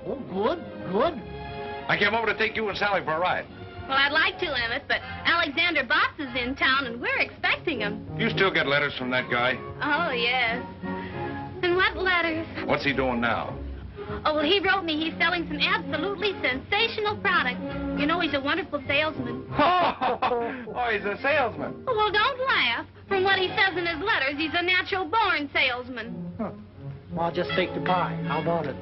Oh, good, good. I came over to take you and Sally for a ride. Well, I'd like to, Emmett, but Alexander Botts is in town, and we're expecting him. You still get letters from that guy? Oh, yes. And what letters? What's he doing now? Oh, well, he wrote me he's selling some absolutely sensational products. You know, he's a wonderful salesman. Oh, he's a salesman. Oh, well, don't laugh. From what he says in his letters, he's a natural-born salesman. Huh. Well, I'll just take the pie. How about it?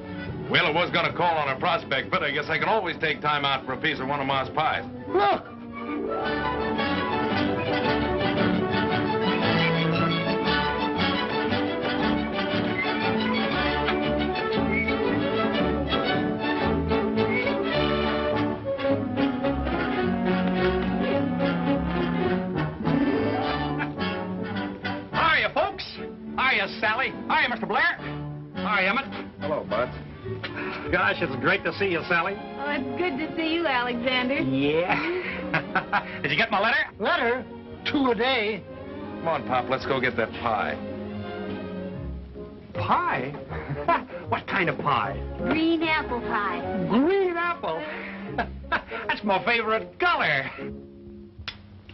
Well, I was going to call on a prospect, but I guess I can always take time out for a piece of one of Ma's pies. Look! Hiya, folks. Hiya, Sally. Hiya, Mr. Blair. Hiya, Emmett. Hello, Bud. Gosh, it's great to see you, Sally. Oh, it's good to see you, Alexander. Yeah. Did you get my letter? Letter? 2 a day. Come on, Pop, let's go get that pie. Pie? What kind of pie? Green apple pie. Green apple. That's my favorite color.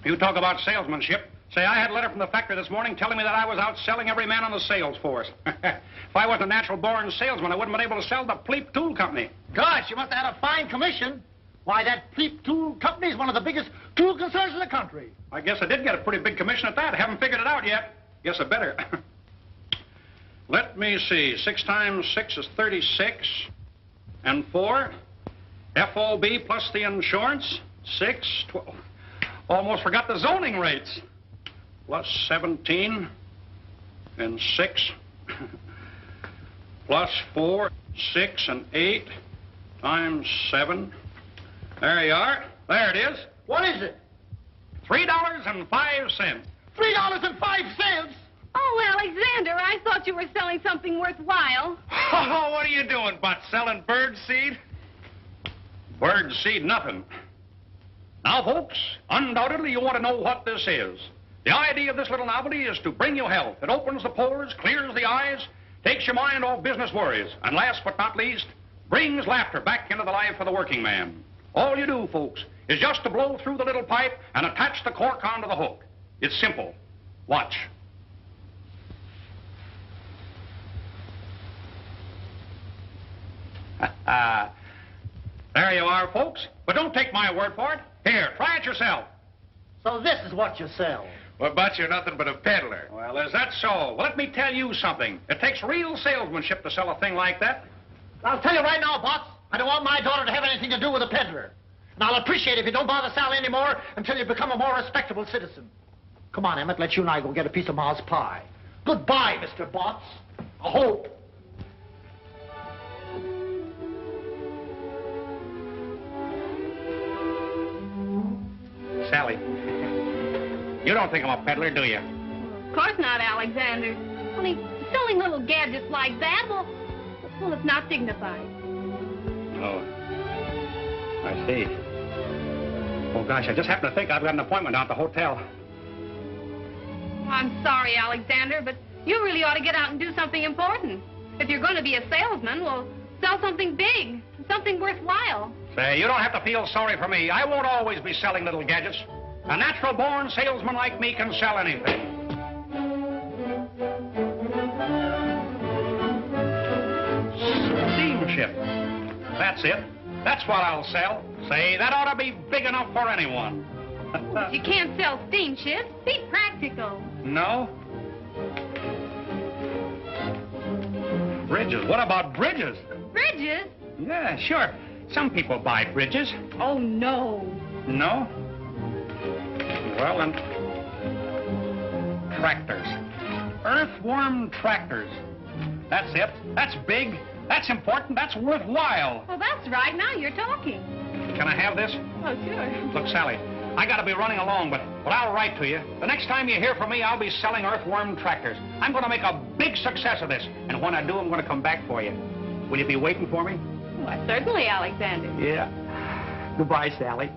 You talk about salesmanship. Say, I had a letter from the factory this morning telling me that I was out selling every man on the sales force. If I wasn't a natural-born salesman, I wouldn't have been able to sell the Pleep Tool Company. Gosh, you must have had a fine commission. Why, that Pleep Tool Company is one of the biggest tool concerns in the country. I guess I did get a pretty big commission at that. I haven't figured it out yet. Guess I better. Let me see. 6 times 6 is 36. And 4. FOB plus the insurance. 6, 12. Almost forgot the zoning rates. Plus 17. And 6. Plus 4, 6, and 8. Times 7. There you are. There it is. What is it? $3.05. $3.05? Oh, Alexander, I thought you were selling something worthwhile. Oh, what are you doing, Bud? Selling bird seed? Bird seed, nothing. Now, folks, undoubtedly you want to know what this is. The idea of this little novelty is to bring you health. It opens the pores, clears the eyes, takes your mind off business worries, and last but not least, brings laughter back into the life of the working man. All you do, folks, is just to blow through the little pipe and attach the cork onto the hook. It's simple. Watch. There you are, folks. But don't take my word for it. Here, try it yourself. So this is what you sell. Well, Bud, you're nothing but a peddler. Well, is that so? Well, let me tell you something. It takes real salesmanship to sell a thing like that. I'll tell you right now, Botts, I don't want my daughter to have anything to do with a peddler. And I'll appreciate it if you don't bother Sally anymore until you become a more respectable citizen. Come on, Emmett, let you and I go get a piece of Ma's pie. Goodbye, Mr. Botts. I hope. Sally, you don't think I'm a peddler, do you? Of course not, Alexander. Only selling little gadgets like that, well, it's not dignified. Oh, I see. Oh, gosh, I just happened to think I've got an appointment down at the hotel. I'm sorry, Alexander, but you really ought to get out and do something important. If you're going to be a salesman, well, sell something big, something worthwhile. Say, you don't have to feel sorry for me. I won't always be selling little gadgets. A natural-born salesman like me can sell anything. Steamship. That's it. That's what I'll sell. Say, that ought to be big enough for anyone. You can't sell steamships. Be practical. No? Bridges. What about bridges? Bridges? Yeah, sure. Some people buy bridges. Oh, no. No? Well, then... Tractors. Earthworm tractors. That's it. That's big. That's important. That's worthwhile. Well, that's right. Now you're talking. Can I have this? Oh, sure. Look, Sally, I gotta be running along, but I'll write to you. The next time you hear from me, I'll be selling earthworm tractors. I'm gonna make a big success of this, and when I do, I'm gonna come back for you. Will you be waiting for me? Why, certainly, Alexander. Yeah. Goodbye, Sally.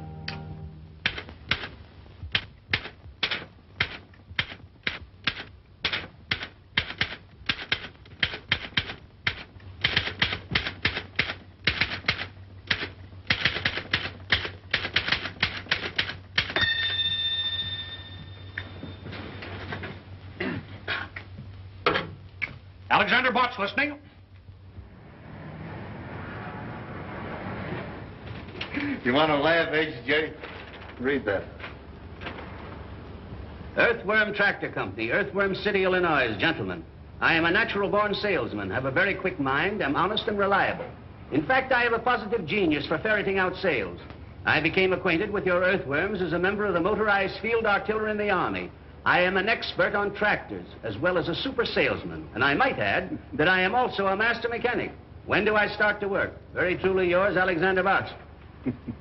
Alexander Botts listening. You want to laugh, H.J.? Read that. Earthworm Tractor Company, Earthworm City, Illinois. Gentlemen, I am a natural-born salesman, have a very quick mind, am honest and reliable. In fact, I have a positive genius for ferreting out sales. I became acquainted with your earthworms as a member of the motorized field artillery in the Army. I am an expert on tractors, as well as a super salesman, and I might add that I am also a master mechanic. When do I start to work? Very truly yours, Alexander Botts.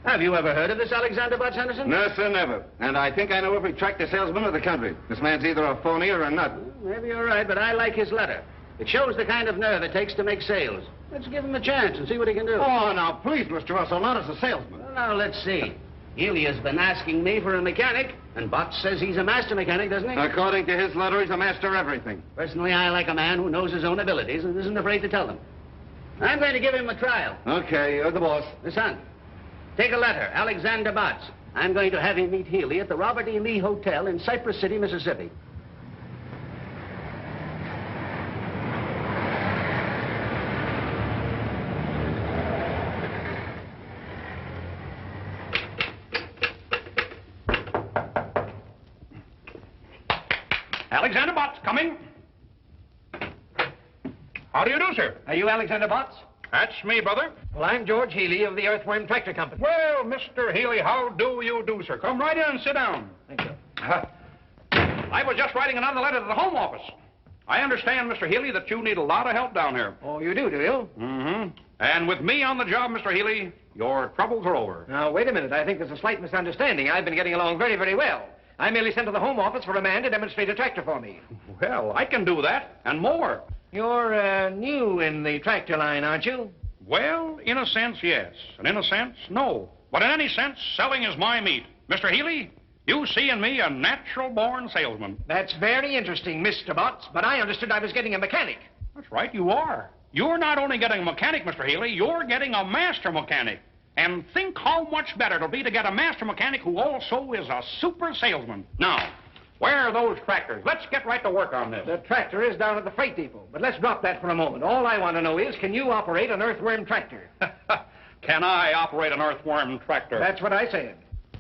Have you ever heard of this Alexander Botts, Henderson? No, sir, never. And I think I know every tractor salesman of the country. This man's either a phony or a nut. Maybe you're right, but I like his letter. It shows the kind of nerve it takes to make sales. Let's give him a chance and see what he can do. Oh, now, please, Mr. Russell, not as a salesman. Well, now, let's see. Elia's been asking me for a mechanic, and Botts says he's a master mechanic, doesn't he? According to his letter, he's a master of everything. Personally, I like a man who knows his own abilities and isn't afraid to tell them. I'm going to give him a trial. Okay, you're the boss. Son, take a letter, Alexander Botts. I'm going to have him meet Healy at the Robert E. Lee Hotel in Cypress City, Mississippi. Alexander Botts coming. How do you do, sir? Are you Alexander Botts? That's me, brother. Well, I'm George Healy of the Earthworm Tractor Company. Well, Mr. Healy, how do you do, sir? Come right in and sit down. Thank you. I was just writing another letter to the Home Office. I understand, Mr. Healy, that you need a lot of help down here. Oh, you do you? Mm-hmm. And with me on the job, Mr. Healy, your troubles are over. Now, wait a minute. I think there's a slight misunderstanding. I've been getting along very, very well. I merely sent to the Home Office for a man to demonstrate a tractor for me. Well, I can do that, and more. You're new in the tractor line, aren't you? Well, in a sense, yes. And in a sense, no. But in any sense, selling is my meat. Mr. Healy, you see in me a natural-born salesman. That's very interesting, Mr. Botts, but I understood I was getting a mechanic. That's right, you are. You're not only getting a mechanic, Mr. Healy, you're getting a master mechanic. And think how much better it'll be to get a master mechanic who also is a super salesman. Now, where are those tractors? Let's get right to work on this. The tractor is down at the freight depot, but let's drop that for a moment. All I want to know is, can you operate an earthworm tractor? Can I operate an earthworm tractor? That's what I said.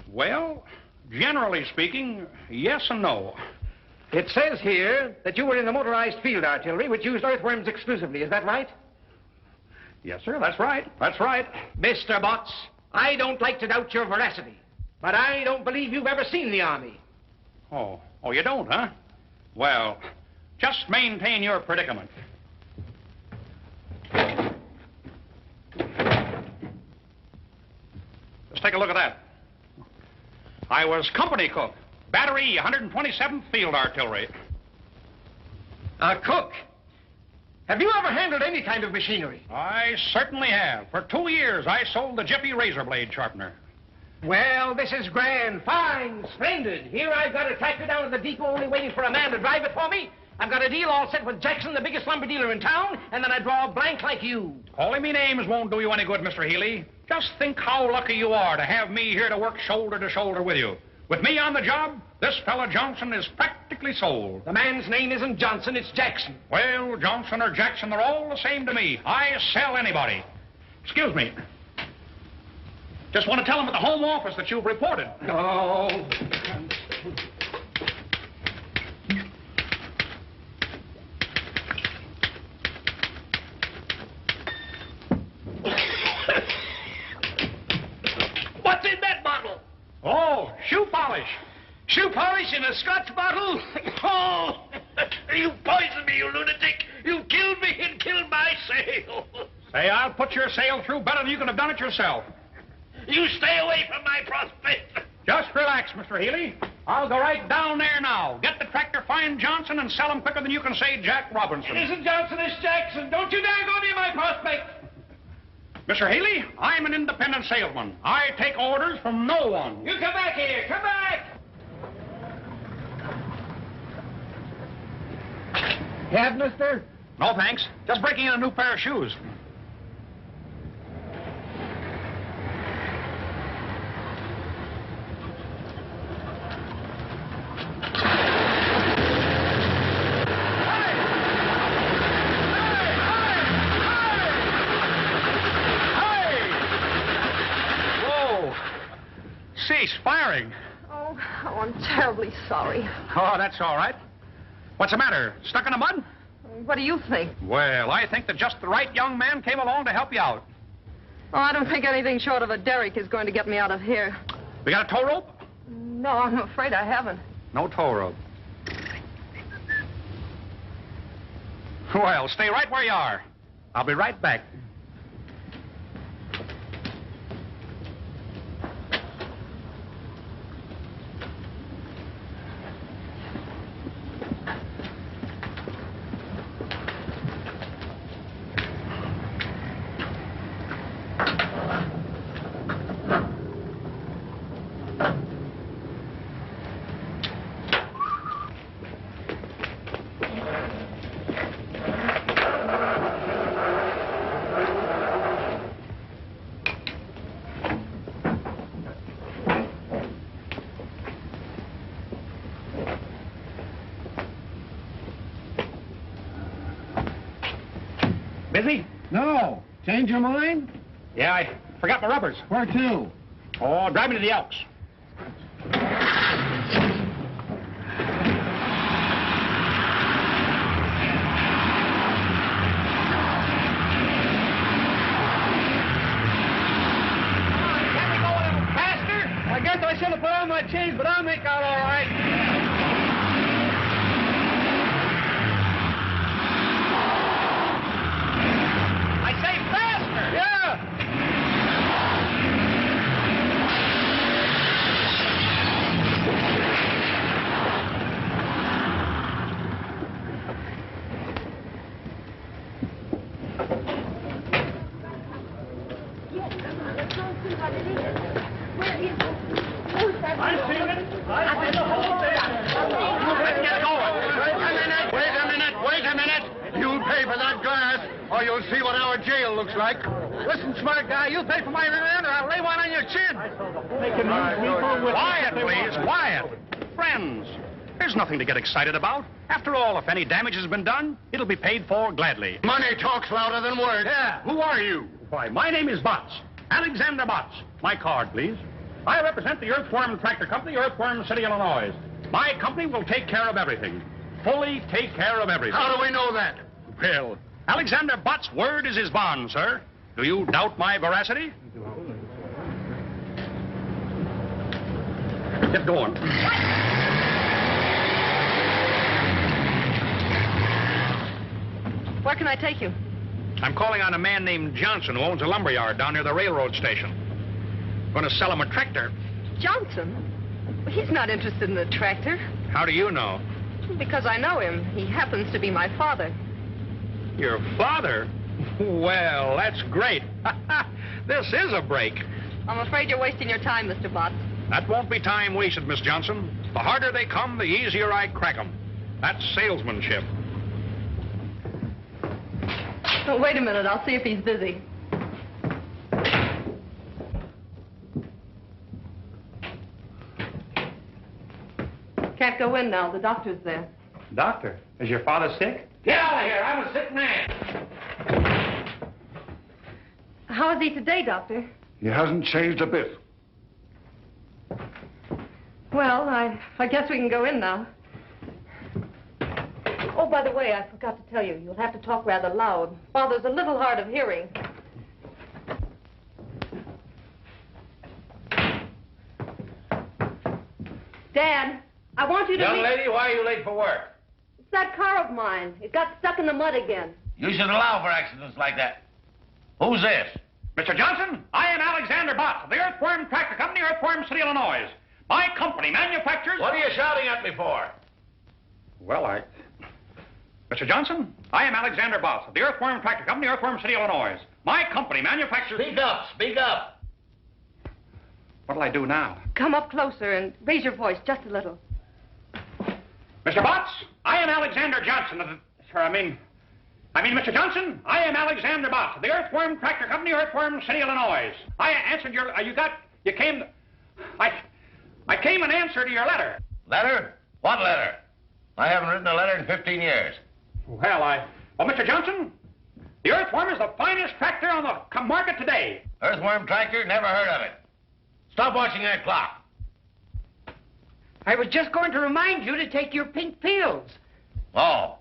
Well, generally speaking, yes and no. It says here that you were in the motorized field artillery, which used earthworms exclusively. Is that right? Yes, sir, that's right. That's right. Mr. Botts, I don't like to doubt your veracity, but I don't believe you've ever seen the Army. Oh, you don't, huh? Well, just maintain your predicament. Just take a look at that. I was company cook, battery 127th Field Artillery. A cook? Have you ever handled any kind of machinery? I certainly have. For 2 years, I sold the Jiffy razor blade sharpener. Well, this is grand, fine, splendid. Here I've got a tractor down at the depot only waiting for a man to drive it for me. I've got a deal all set with Jackson, the biggest lumber dealer in town, and then I draw a blank like you. Calling me names won't do you any good, Mr. Healy. Just think how lucky you are to have me here to work shoulder to shoulder with you. With me on the job, this fella Johnson is practically sold. The man's name isn't Johnson, it's Jackson. Well, Johnson or Jackson, they're all the same to me. I sell anybody. Excuse me. Just want to tell them at the Home Office that you've reported. Oh. What's in that bottle? Oh, shoe polish. Shoe polish in a Scotch bottle? Oh, you poisoned me, you lunatic. You killed me and killed my sale. Say, I'll put your sale through better than you could have done it yourself. You stay away from my prospect. Just relax, Mr. Healy. I'll go right down there now. Get the tractor, find Johnson, and sell him quicker than you can say Jack Robinson. It isn't Johnson, it's Jackson. Don't you dare go near my prospect. Mr. Healy, I'm an independent salesman. I take orders from no one. You come back here. Come back. Have, mister? No, thanks. Just breaking in a new pair of shoes. cease firing. Oh, I'm terribly sorry. Oh, that's all right. What's the matter? Stuck in the mud? What do you think? Well, I think that just the right young man came along to help you out. Oh, I don't think anything short of a derrick is going to get me out of here. We got a tow rope? No, I'm afraid I haven't. No tow rope. Well, stay right where you are. I'll be right back. Busy? No. Change your mind? Yeah, I forgot my rubbers. Where to? Oh, drive me to the Elks. Can we go a little faster? I guess I should have put on my chains, but I'll make out all right. Or you'll see what our jail looks like. Listen, smart guy, you pay for my rent or I'll lay one on your chin. Quiet, please, quiet. Friends, there's nothing to get excited about. After all, if any damage has been done, it'll be paid for gladly. Money talks louder than words. Yeah. Who are you? Why, my name is Botts. Alexander Botts. My card, please. I represent the Earthworm Tractor Company, Earthworm City, Illinois. My company will take care of everything. Fully take care of everything. How do we know that? Well, Alexander Botts' word is his bond, sir. Do you doubt my veracity? Get going. Where can I take you? I'm calling on a man named Johnson who owns a lumber yard down near the railroad station. Going to sell him a tractor. Johnson? He's not interested in the tractor. How do you know? Because I know him. He happens to be my father. Your father? Well, that's great. This is a break. I'm afraid you're wasting your time, Mr. Botts. That won't be time wasted, Miss Johnson. The harder they come, the easier I crack them. That's salesmanship. Oh, wait a minute. I'll see if he's busy. Can't go in now. The doctor's there. Doctor, is your father sick? Get out of here. I'm a sick man. How is he today, Doctor? He hasn't changed a bit. Well, I guess we can go in now. Oh, by the way, I forgot to tell you. You'll have to talk rather loud. Father's a little hard of hearing. Dad, I want you to Young meet... lady, why are you late for work? It's that car of mine. It got stuck in the mud again. You should allow for accidents like that. Who's this? Mr. Johnson, I am Alexander Botts of the Earthworm Tractor Company, Earthworm City, Illinois. My company manufactures... What are you shouting at me for? Well, Mr. Johnson, I am Alexander Botts of the Earthworm Tractor Company, Earthworm City, Illinois. My company manufactures... Speak up, speak up. What'll I do now? Come up closer and raise your voice just a little. Mr. Botts, I am Alexander Johnson of the... Mr. Johnson, I am Alexander Botts of the Earthworm Tractor Company, Earthworm City, Illinois. I answered your... I came in answer to your letter. Letter? What letter? I haven't written a letter in 15 years. Well, Mr. Johnson, the Earthworm is the finest tractor on the market today. Earthworm Tractor? Never heard of it. Stop watching that clock. I was just going to remind you to take your pink pills. Oh.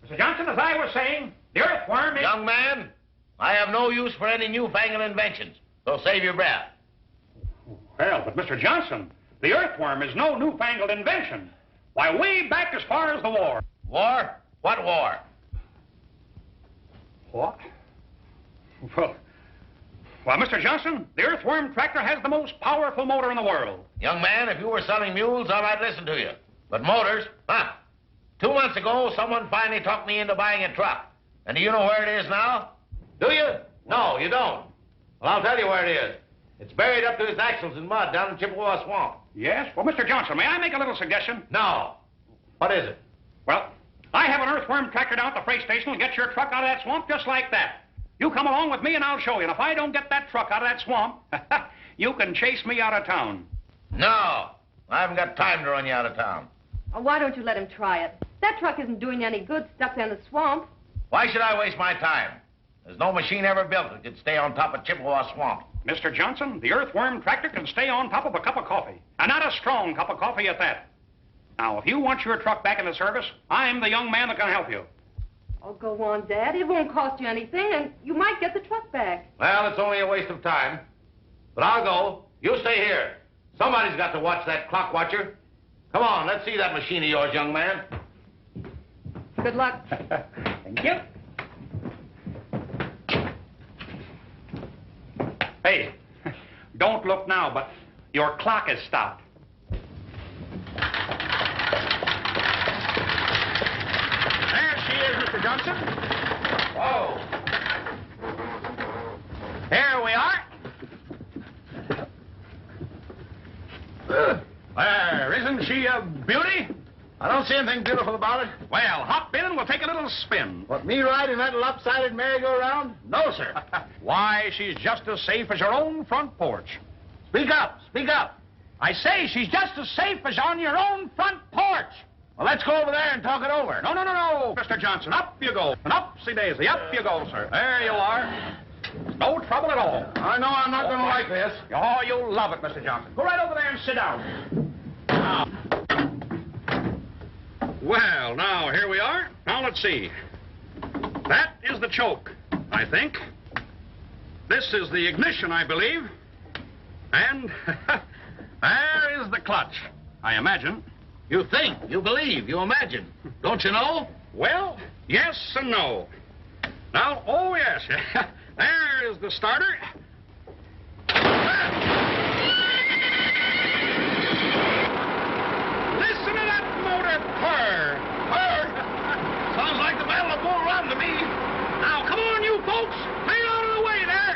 Mr. Johnson, as I was saying, the earthworm is... Young man, I have no use for any newfangled inventions, so save your breath. Well, but Mr. Johnson, the earthworm is no newfangled invention. Why, way back as far as the war. War? What war? What? Well, Mr. Johnson, the Earthworm Tractor has the most powerful motor in the world. Young man, if you were selling mules, I might listen to you. But motors, huh? 2 months ago, someone finally talked me into buying a truck. And do you know where it is now? Do you? No, you don't. Well, I'll tell you where it is. It's buried up to its axles in mud down in Chippewa Swamp. Yes? Well, Mr. Johnson, may I make a little suggestion? No. What is it? Well, I have an Earthworm Tractor down at the freight station will get your truck out of that swamp just like that. You come along with me and I'll show you. And if I don't get that truck out of that swamp, you can chase me out of town. No. I haven't got time to run you out of town. Oh, why don't you let him try it? That truck isn't doing you any good stuck there in the swamp. Why should I waste my time? There's no machine ever built that could stay on top of Chippewa Swamp. Mr. Johnson, the Earthworm Tractor can stay on top of a cup of coffee. And not a strong cup of coffee at that. Now, if you want your truck back in the service, I'm the young man that can help you. Oh, go on, Dad. It won't cost you anything, and you might get the truck back. Well, it's only a waste of time. But I'll go. You stay here. Somebody's got to watch that clock watcher. Come on, let's see that machine of yours, young man. Good luck. Thank you. Hey, don't look now, but your clock is stopped. There she is, Mr. Johnson. Whoa. Here we are. There, isn't she a beauty? I don't see anything beautiful about it. Well, hop in and we'll take a little spin. What, me riding that lopsided merry-go-round? No, sir. Why, she's just as safe as your own front porch. Speak up. Speak up. I say she's just as safe as on your own front porch. Well, let's go over there and talk it over. No, Mr. Johnson. Up you go. And upsy-daisy. Up you go, sir. There you are. No trouble at all. I know I'm not going to like this. Oh, you'll love it, Mr. Johnson. Go right over there and sit down. Now. Well, now, here we are. Now, let's see. That is the choke, I think. This is the ignition, I believe. And there is the clutch, I imagine. You think, you believe, you imagine. Don't you know? Well, yes and no. Now, oh, yes. There is the starter. Listen to that motor purr. Purr? Sounds like the Battle of Bull Run to me. Now, come on, you folks. Clear out of the way there.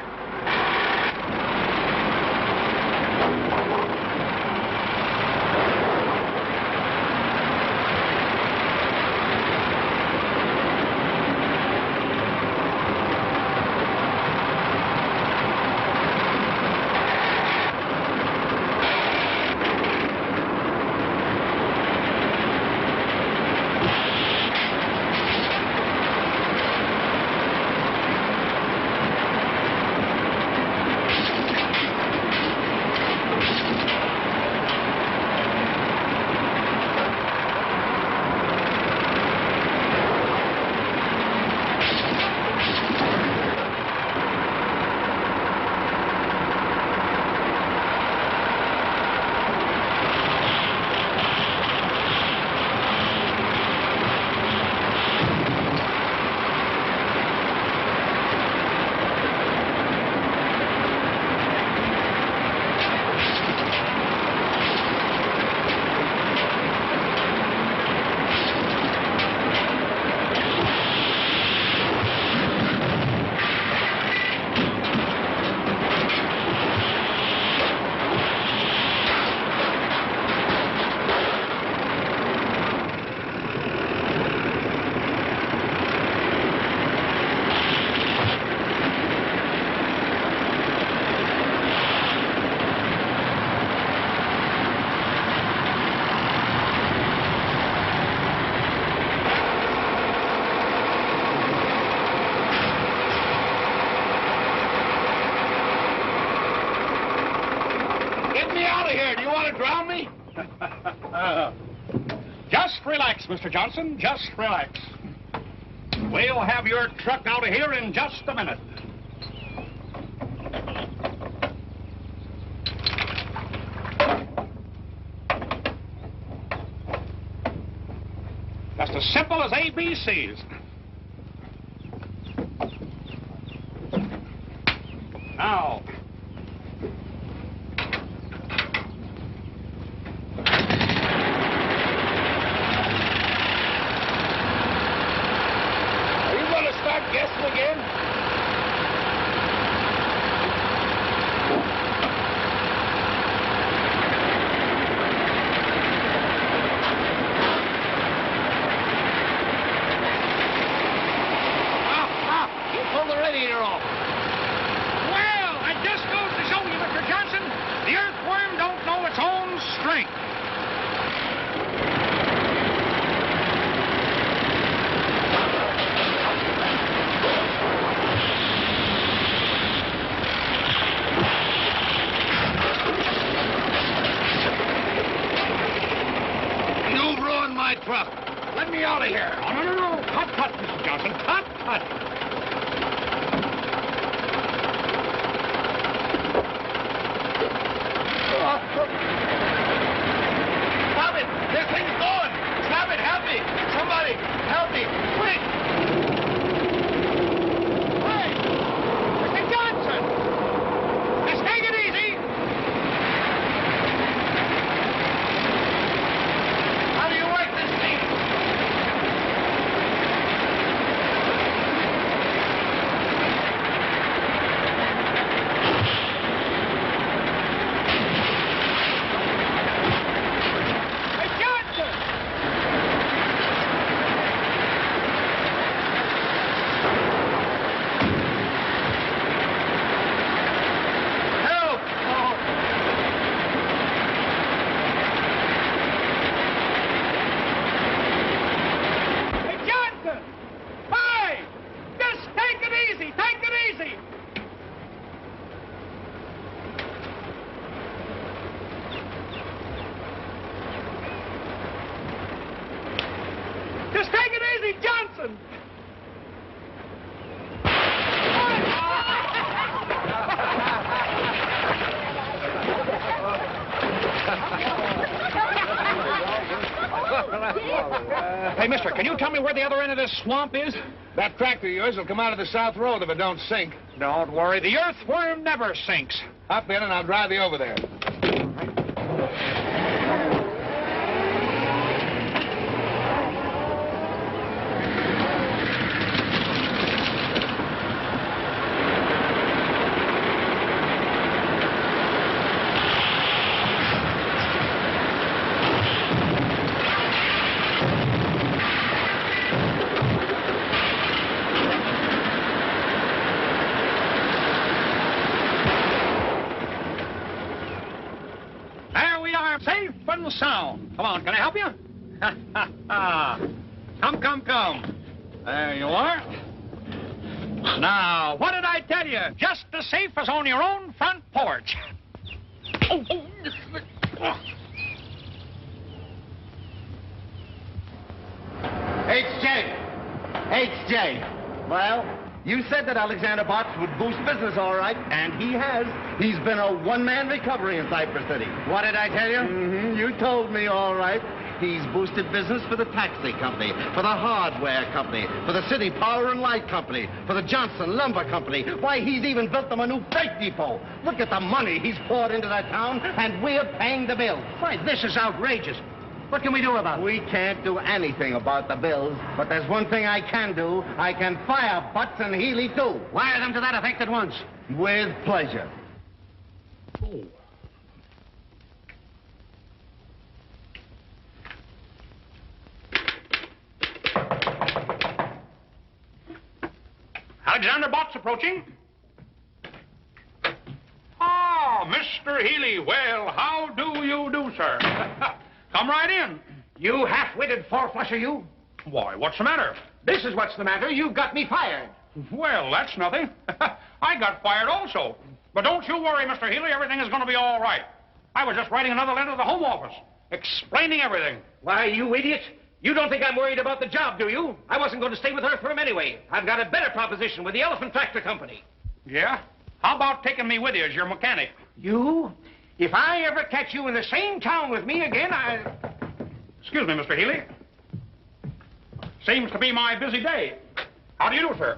of here. Do you want to drown me? Just relax, Mr. Johnson. Just relax. We'll have your truck out of here in just a minute. Just as simple as ABCs. Now. Are you going to start guessing again? You pulled the radiator off. Well, it just goes to show you, Mr. Johnson, the earthworm don't know its own strength. You ruined my truck. Let me out of here. No. Cut, Mr. Johnson. Cut. Stop it! This thing's going! Stop it! Help me! Somebody! Help me! Quick! Hey! Mr. Johnson! Just take it easy. How do you work this thing? Hey, Johnson! Help! Hey, Johnson! Hey! Just take it easy. Take it easy. Just take it easy, Johnson. Hey, mister, can you tell me where the other end of this swamp is? That tractor of yours will come out of the south road if it don't sink. Don't worry, the earthworm never sinks. Hop in and I'll drive you over there. There we are, safe and sound. Come on, can I help you? Come. There you are. Now, what did I tell you? Just as safe as on your own front porch. HJ. Well, you said that Alexander Botts would boost business all right, and he has. He's been a one-man recovery in Cypress City. What did I tell you? Mm-hmm. You told me all right. He's boosted business for the taxi company, for the hardware company, for the city power and light company, for the Johnson Lumber Company. Why, he's even built them a new freight depot. Look at the money he's poured into that town, and we're paying the bills. Why, this is outrageous. What can we do about it? We can't do anything about the bills, but there's one thing I can do. I can fire Butts and Healy, too. Wire them to that effect at once. With pleasure. Alexander Botts approaching. Ah, Mr. Healy. Well, how do you do, sir? Come right in. You half-witted four-flusher, you. Why, what's the matter? This is what's the matter. You've got me fired. Well, that's nothing. I got fired also. But don't you worry, Mr. Healy. Everything is going to be all right. I was just writing another letter to the Home Office, explaining everything. Why, you idiot. You don't think I'm worried about the job, do you? I wasn't going to stay with Earthworm anyway. I've got a better proposition with the Elephant Tractor Company. Yeah? How about taking me with you as your mechanic? You? If I ever catch you in the same town with me again, Excuse me, Mr. Healy. Seems to be my busy day. How do you do, sir?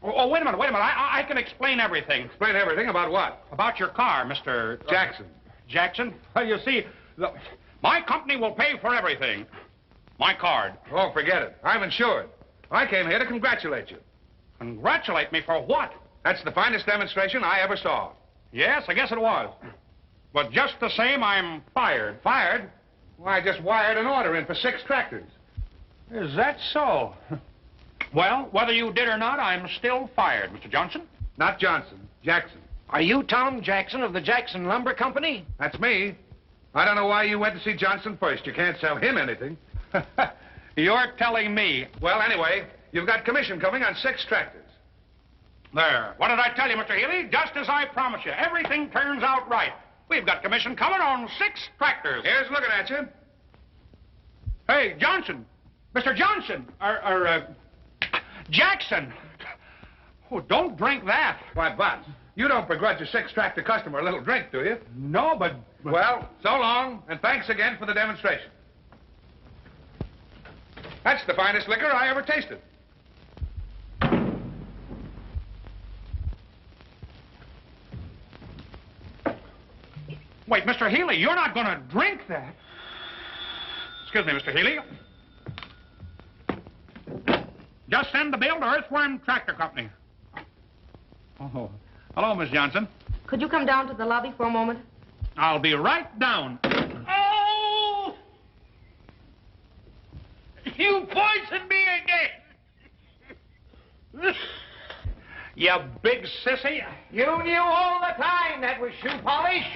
Oh, wait a minute. I can explain everything. Explain everything about what? About your car, Mr. Jackson. Jackson? Well, you see, my company will pay for everything. My card. Oh, forget it. I'm insured. I came here to congratulate you. Congratulate me for what? That's the finest demonstration I ever saw. Yes, I guess it was. But just the same, I'm fired. Fired? Why, I just wired an order in for 6 tractors. Is that so? Well, whether you did or not, I'm still fired, Mr. Johnson. Not Johnson, Jackson. are you Tom Jackson of the Jackson Lumber Company? That's me. I don't know why you went to see Johnson first. You can't sell him anything. You're telling me. Well, anyway, you've got commission coming on 6 tractors. There. What did I tell you, Mr. Healy? Just as I promised you. Everything turns out right. We've got commission coming on 6 tractors. Here's looking at you. Hey, Johnson. Mr. Johnson. Jackson. Oh, don't drink that. Why, Butts, you don't begrudge a 6 tractor customer a little drink, do you? No, but... Well, so long, and thanks again for the demonstration. That's the finest liquor I ever tasted. Wait, Mr. Healy, you're not going to drink that. Excuse me, Mr. Healy. Just send the bill to Earthworm Tractor Company. Oh, hello, Miss Johnson. Could you come down to the lobby for a moment? I'll be right down. Oh! You poisoned me again. You big sissy. You knew all the time that was shoe polish.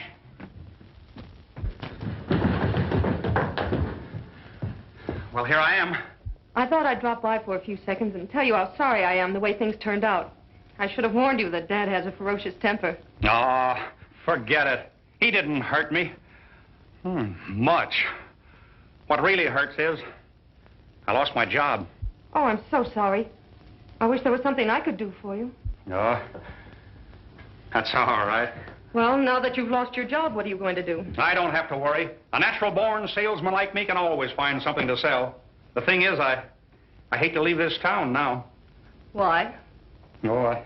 Well, here I am. I thought I'd drop by for a few seconds and tell you how sorry I am the way things turned out. I should have warned you that Dad has a ferocious temper. Oh, forget it. He didn't hurt me. Much. What really hurts is I lost my job. Oh, I'm so sorry. I wish there was something I could do for you. Oh, that's all right. Well, now that you've lost your job, what are you going to do? I don't have to worry. A natural-born salesman like me can always find something to sell. The thing is, I hate to leave this town now. Why? Oh,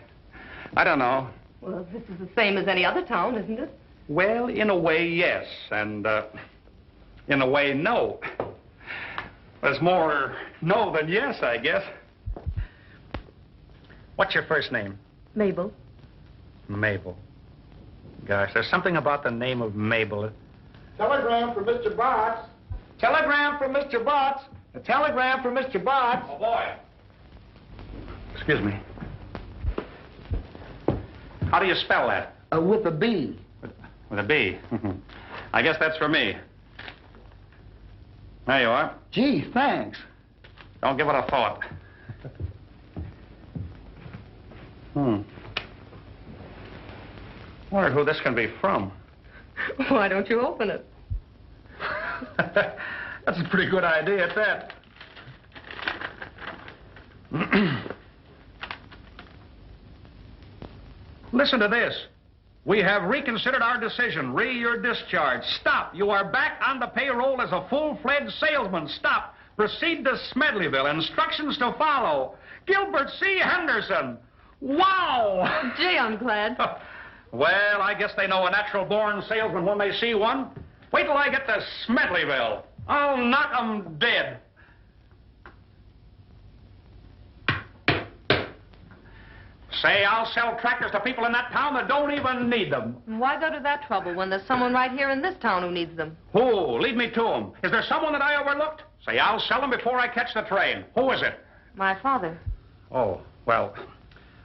I don't know. Well, this is the same as any other town, isn't it? Well, in a way, yes, and in a way, no. There's more no than yes, I guess. What's your first name? Mabel. Mabel. Gosh, there's something about the name of Mabel. Telegram for Mr. Botts. Telegram from Mr. Botts. A telegram from Mr. Botts. Oh, boy. Excuse me. How do you spell that? With a B. With a B. I guess that's for me. There you are. Gee, thanks. Don't give it a thought. Wonder who this can be from. Why don't you open it? That's a pretty good idea at that. Listen to this. We have reconsidered our decision. You're discharged. Stop. You are back on the payroll as a full-fledged salesman. Stop. Proceed to Smedleyville. Instructions to follow. Gilbert C. Henderson. Wow! Gee, I'm glad. Well, I guess they know a natural-born salesman when they see one. Wait till I get to Smedleyville. I'll knock 'em dead. Say, I'll sell tractors to people in that town that don't even need them. Why go to that trouble when there's someone right here in this town who needs them? Who? Lead me to them. Is there someone that I overlooked? Say, I'll sell them before I catch the train. Who is it? My father. Oh, well,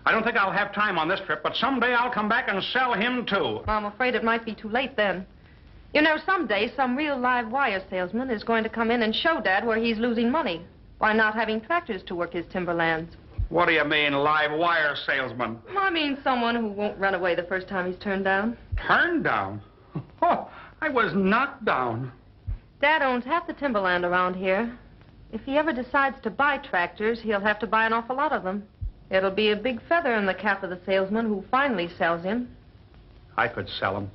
I don't think I'll have time on this trip, but someday I'll come back and sell him, too. I'm afraid it might be too late then. You know, someday some real live wire salesman is going to come in and show Dad where he's losing money by not having tractors to work his timberlands. What do you mean, live wire salesman? I mean someone who won't run away the first time he's turned down. Turned down? Oh, I was knocked down. Dad owns half the timberland around here. If he ever decides to buy tractors, he'll have to buy an awful lot of them. It'll be a big feather in the cap of the salesman who finally sells him. I could sell them.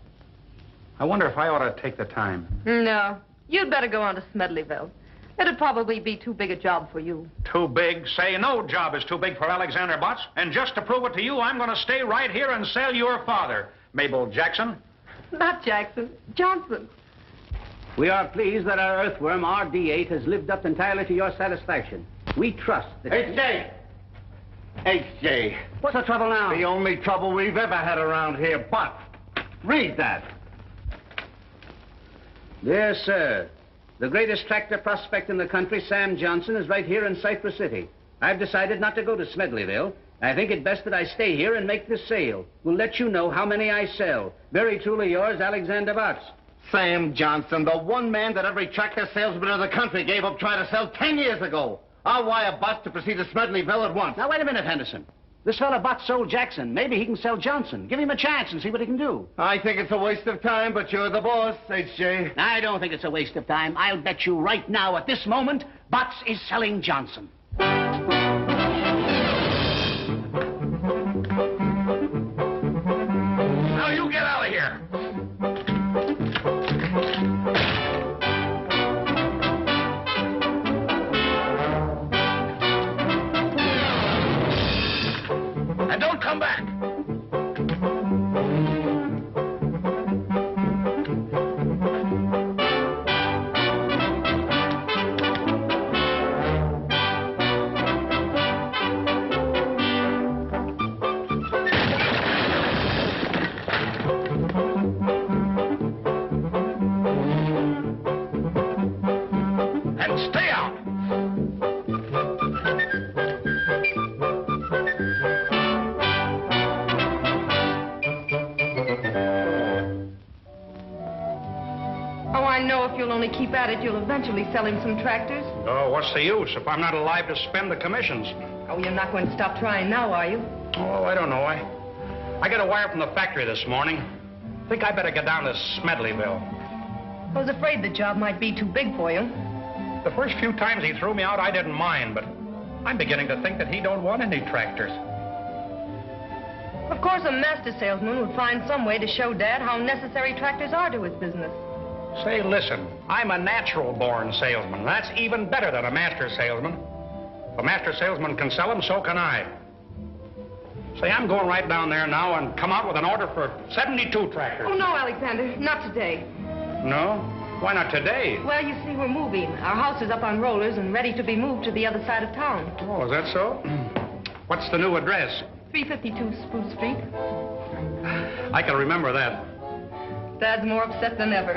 I wonder if I ought to take the time. No. You'd better go on to Smedleyville. It'd probably be too big a job for you. Too big? Say no job is too big for Alexander Butts. And just to prove it to you, I'm going to stay right here and sell your father, Mabel Jackson. Not Jackson. Johnson. We are pleased that our earthworm, RD8, has lived up entirely to your satisfaction. We trust that... H.J. H.J. What's the trouble now? The only trouble we've ever had around here, but read that. Dear sir, the greatest tractor prospect in the country, Sam Johnson, is right here in Cypress City. I've decided not to go to Smedleyville. I think it best that I stay here and make this sale. We'll let you know how many I sell. Very truly yours, Alexander Butts. Sam Johnson, the one man that every tractor salesman in the country gave up trying to sell 10 years ago. I'll wire Butts to proceed to Smedleyville at once. Now, wait a minute, Henderson. This fella Butts sold Jackson. Maybe he can sell Johnson. Give him a chance and see what he can do. I think it's a waste of time, but you're the boss, H.J. I don't think it's a waste of time. I'll bet you right now, at this moment, Butts is selling Johnson. Now you get out of here. And don't come back. And stay out. Oh, I know if you'll only keep at it, you'll eventually sell him some tractors. Oh, what's the use if I'm not alive to spend the commissions? Oh, you're not going to stop trying now, are you? Oh, I don't know. I got a wire from the factory this morning. Think I better get down to Smedleyville. I was afraid the job might be too big for you. The first few times he threw me out, I didn't mind, but I'm beginning to think that he don't want any tractors. Of course, a master salesman would find some way to show Dad how necessary tractors are to his business. Say, listen, I'm a natural-born salesman. That's even better than a master salesman. If a master salesman can sell them, so can I. Say, I'm going right down there now and come out with an order for 72 tractors. Oh, no, Alexander, not today. No? Why not today? Well, you see, we're moving. Our house is up on rollers and ready to be moved to the other side of town. Oh, is that so? What's the new address? 352 Spruce Street. I can remember that. Dad's more upset than ever.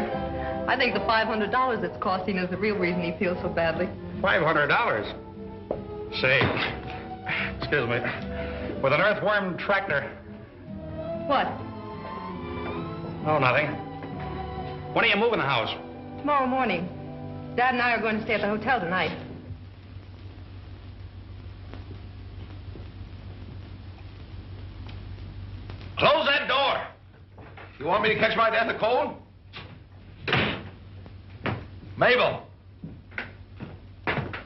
I think the $500 it's costing is the real reason he feels so badly. $500? Say, excuse me, with an earthworm tractor. What? Oh, nothing. When are you moving the house? Tomorrow morning. Dad and I are going to stay at the hotel tonight. Close that door. You want me to catch my death of cold? Mabel,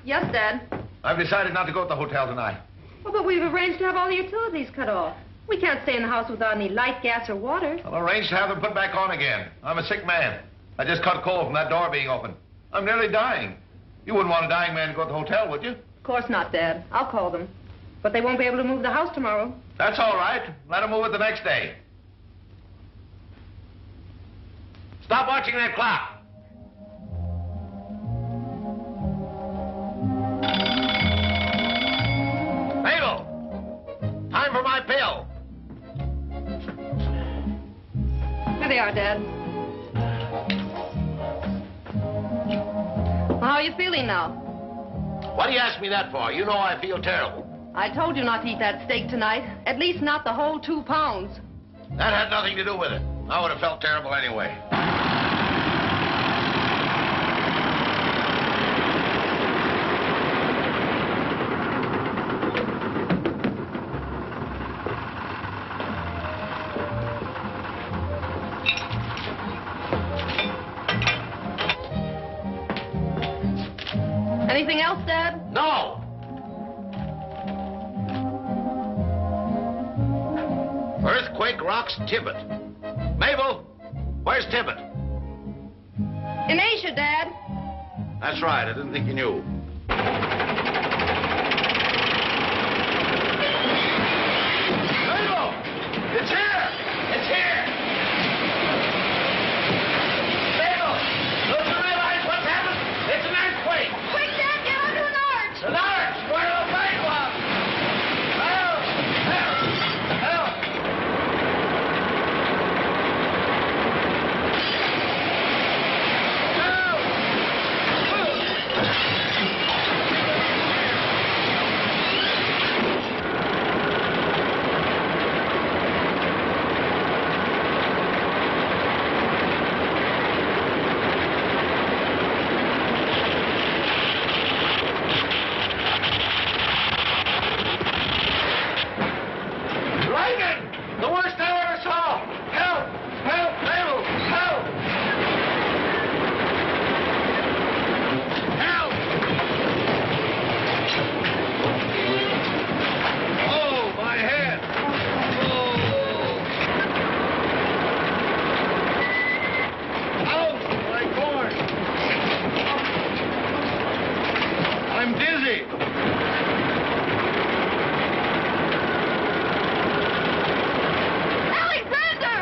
Yes, Dad. I've decided not to go to the hotel tonight. Oh, but we've arranged to have all the utilities cut off. We can't stay in the house without any light, gas, or water. I'll arrange to have them put back on again. I'm a sick man. I just caught cold from that door being open. I'm nearly dying. You wouldn't want a dying man to go to the hotel, would you? Of course not, Dad. I'll call them. But they won't be able to move the house tomorrow. That's all right. Let them move it the next day. Stop watching that clock. Mabel! Time for my pill. Here they are, Dad. Well, how are you feeling now? What do you ask me that for? You know I feel terrible. I told you not to eat that steak tonight. At least not the whole 2 pounds. That had nothing to do with it. I would have felt terrible anyway. Anything else, Dad? No! Earthquake rocks Tibbet. Mabel, where's Tibbet? In Asia, Dad. That's right, I didn't think you knew. Mabel! It's here! It's here! Mabel! Don't you realize what's happened? It's an earthquake! Quick, Dad, get under an arch! An arch! Where the plane was! Help! Help! Help! Lightning! The worst I ever saw! Help! Help! Mabel! Help! Help! Oh, my head! Oh! Ouch! My corn! I'm dizzy! Alexander!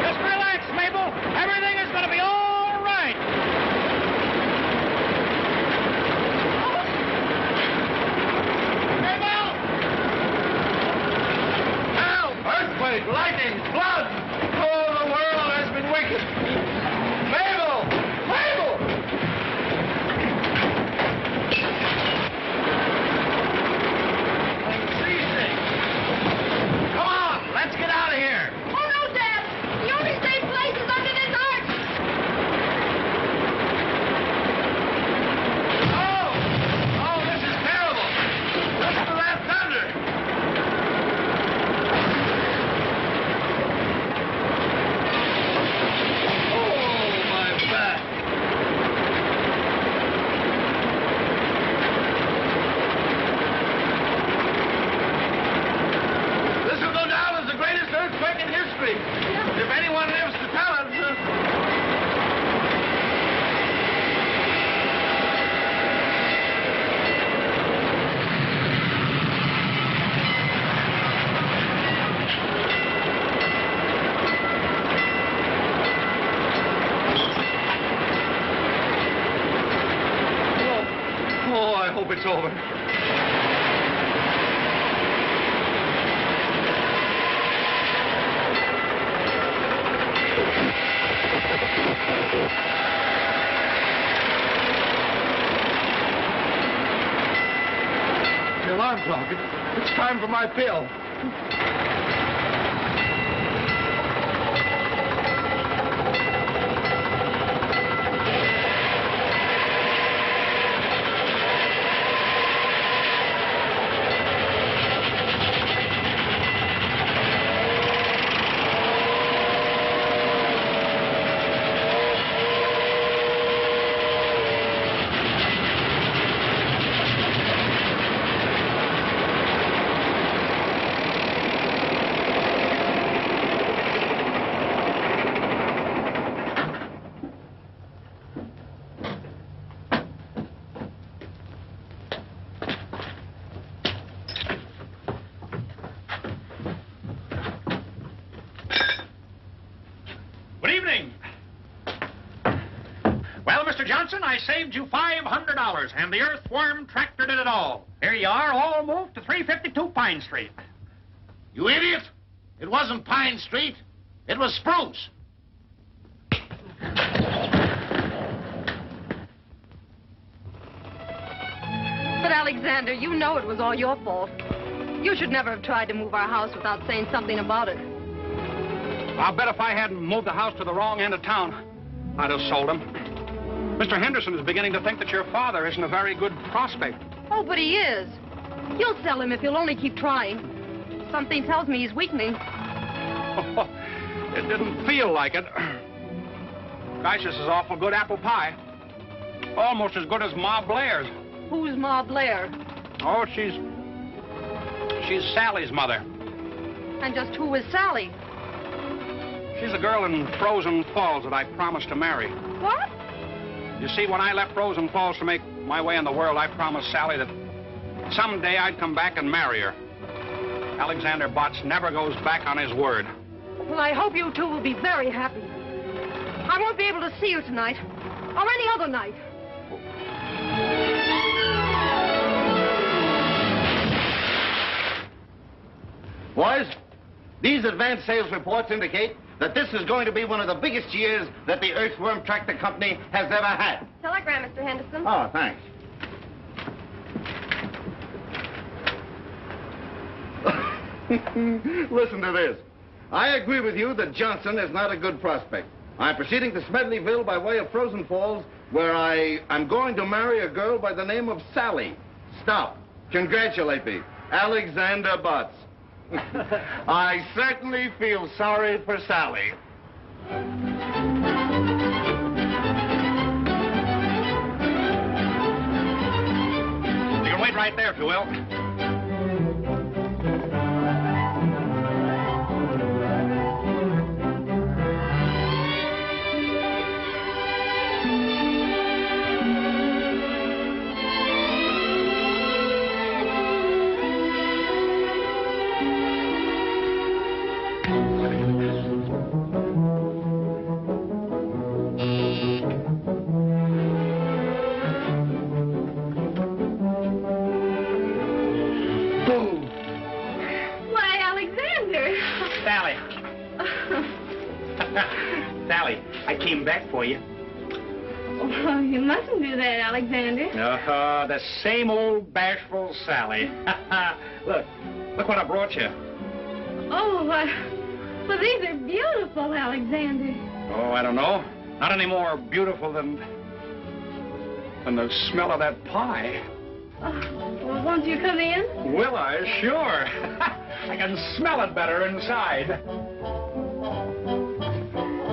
Just relax, Mabel. Everything is going to be all right. Mabel! Help! Earthquake! Lightning! Flood! Oh, the world has been wicked! Mabel! Mabel! I'm freezing! Come on! Let's get out of here! Oh, no, Dad! The only safe place is under this arch! Oh! Oh, this is terrible! Listen to that thunder! Oh, my back! This will go down as the greatest earthquake in history. If anyone lives to tell it. Oh, I hope it's over. The alarm clock. It's time for my pill. Good evening. Well, Mr. Johnson, I saved you $500, and the Earthworm Tractor did it all. Here you are, all moved to 352 Pine Street. You idiot! It wasn't Pine Street. It was Spruce. But, Alexander, you know it was all your fault. You should never have tried to move our house without saying something about it. I'll bet if I hadn't moved the house to the wrong end of town, I'd have sold him. Mr. Henderson is beginning to think that your father isn't a very good prospect. Oh, but he is. You'll sell him if you'll only keep trying. Something tells me he's weakening. It didn't feel like it. Gosh, this is awful good apple pie. almost as good as Ma Blair's. Who's Ma Blair? Oh, she's Sally's mother. And just who is Sally? She's the girl in Frozen Falls that I promised to marry. What? You see, when I left Frozen Falls to make my way in the world, I promised Sally that someday I'd come back and marry her. Alexander Botts never goes back on his word. Well, I hope you two will be very happy. I won't be able to see you tonight, or any other night. Boys, these advanced sales reports indicate that this is going to be one of the biggest years that the Earthworm Tractor Company has ever had. Telegram, Mr. Henderson. Oh, thanks. Listen to this. I agree with you that Johnson is not a good prospect. I'm proceeding to Smedleyville by way of Frozen Falls, where I'm going to marry a girl by the name of Sally. Stop. Congratulate me. Alexander Botts. I certainly feel sorry for Sally. You can wait right there, if you will. Why, Alexander. Sally. Sally, I came back for you. Oh, you mustn't do that, Alexander. The same old bashful Sally. Look what I brought you. Oh, well, these are beautiful, Alexander. Oh, I don't know. Not any more beautiful than the smell of that pie. Oh, well, won't you come in? Will I? Sure. I can smell it better inside.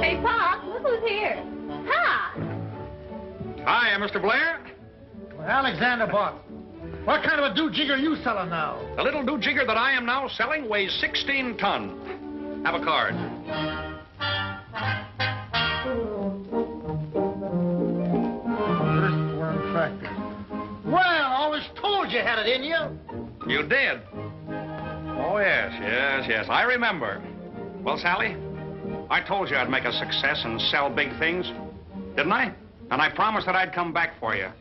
Hey, Pop, look who's here. Hi. Hi, Mr. Blair. Well, Alexander Botts, what kind of a do-jigger are you selling now? The little do-jigger that I am now selling weighs 16 ton. Have a card. Earthworm Tractors. Well, I always told you had it in you. You did? Oh, yes. I remember. Well, Sally, I told you I'd make a success and sell big things, didn't I? And I promised that I'd come back for you.